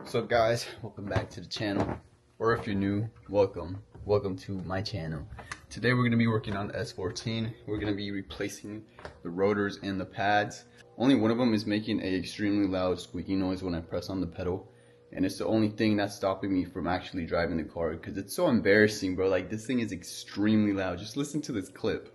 What's up, guys? Welcome back to the channel, or if you're new, welcome to my channel. Today we're going to be working on the S14. We're going to be replacing the rotors and the pads. Only one of them is making an extremely loud squeaky noise when I press on the pedal, and it's the only thing that's stopping me from actually driving the car because it's so embarrassing, bro. Like, this thing is extremely loud. Just listen to this clip.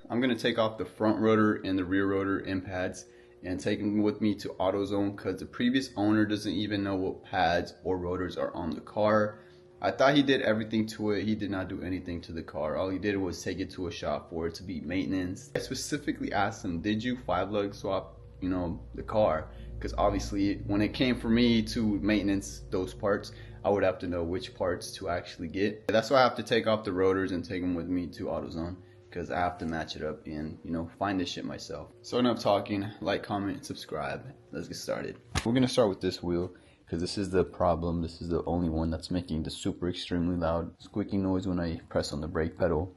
I'm going to take off the front rotor and the rear rotor and pads and take them with me to AutoZone because the previous owner doesn't even know what pads or rotors are on the car. I thought he did everything to it. He did not do anything to the car. All he did was take it to a shop for it to be maintenance. I specifically asked him, did you 5-lug swap, the car? Because obviously when it came for me to maintenance those parts, I would have to know which parts to actually get. That's why I have to take off the rotors and take them with me to AutoZone, because I have to match it up and find this shit myself. So enough talking, like, comment, subscribe. Let's get started. We're gonna start with this wheel because this is the problem. This is the only one that's making the super extremely loud squeaking noise when I press on the brake pedal.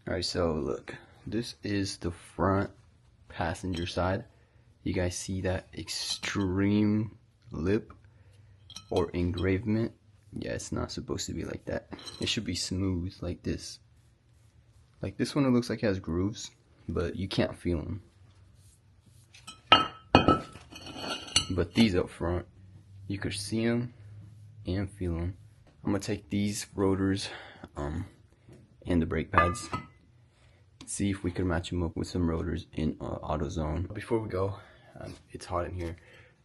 Alright, so look, this is the front passenger side. You guys see that extreme lip or engravement? Yeah, it's not supposed to be like that. It should be smooth like this. Like this one, it looks like it has grooves, but you can't feel them. But these up front, you could see them and feel them. I'm gonna take these rotors and the brake pads, see if we can match them up with some rotors in AutoZone. Before we go, it's hot in here.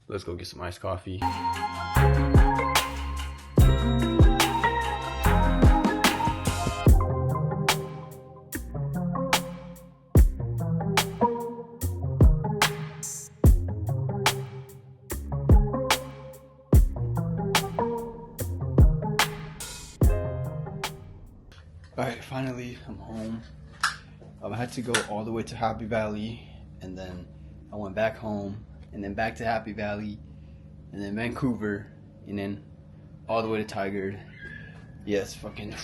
Let's go get some iced coffee. Alright, finally I'm home. I had to go all the way to Happy Valley, and then I went back home, and then back to Happy Valley, and then Vancouver, and then all the way to Tigard. Yes, fucking,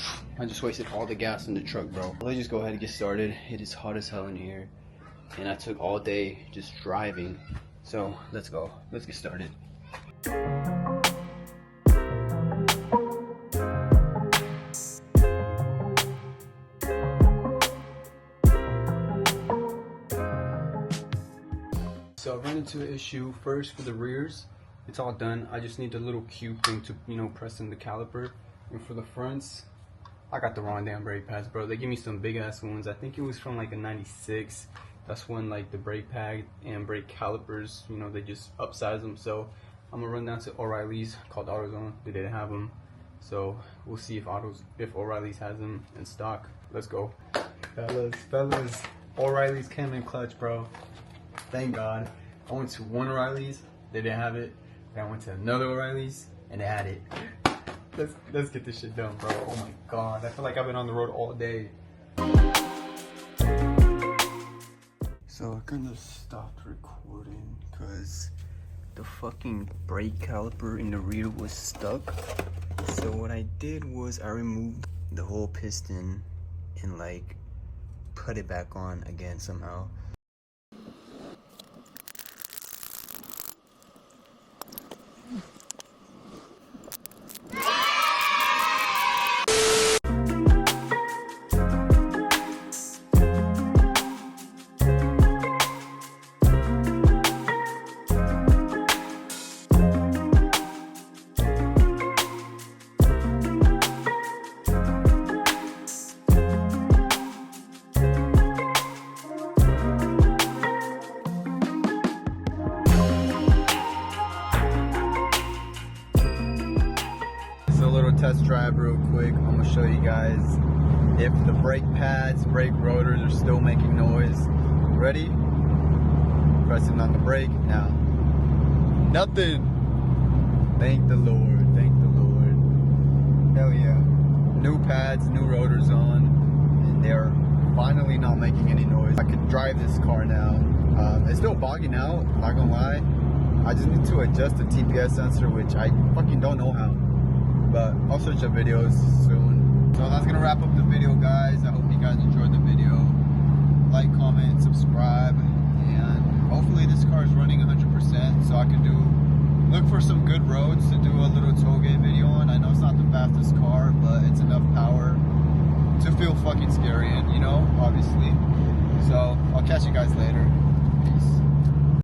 I just wasted all the gas in the truck, bro. Let's just go ahead and get started. It is hot as hell in here, and I took all day just driving. So let's go. Let's get started. So I ran into an issue first for the rears. It's all done. I just need the little cube thing to, press in the caliper. And for the fronts, I got the wrong damn brake pads, bro. They give me some big ass ones. I think it was from like a 96. That's when like the brake pad and brake calipers, they just upsize them. So I'm gonna run down to O'Reilly's, called AutoZone. They didn't have them. So we'll see if O'Reilly's has them in stock. Let's go. Fellas, O'Reilly's came in clutch, bro. Thank God. I went to one O'Reilly's, they didn't have it. Then I went to another O'Reilly's, and they had it. Let's get this shit done, bro. Oh my God, I feel like I've been on the road all day. So I kind of stopped recording because the fucking brake caliper in the rear was stuck. So what I did was I removed the whole piston and like put it back on again somehow. Test drive real quick. I'm gonna show you guys if the brake pads, brake rotors are still making noise. Ready? Pressing on the brake now. Nothing. Thank the Lord. Thank the Lord. Hell yeah. New pads, new rotors on, and they're finally not making any noise. I can drive this car now. It's still bogging out, not gonna lie. I just need to adjust the TPS sensor, which I fucking don't know how. But I'll search up videos soon. So that's gonna wrap up the video, guys. I hope you guys enjoyed the video. Like, comment, subscribe, and hopefully this car is running 100% so I can look for some good roads to do a little tailgate video on. I know it's not the fastest car, but it's enough power to feel fucking scary, and you know, obviously. So I'll catch you guys later.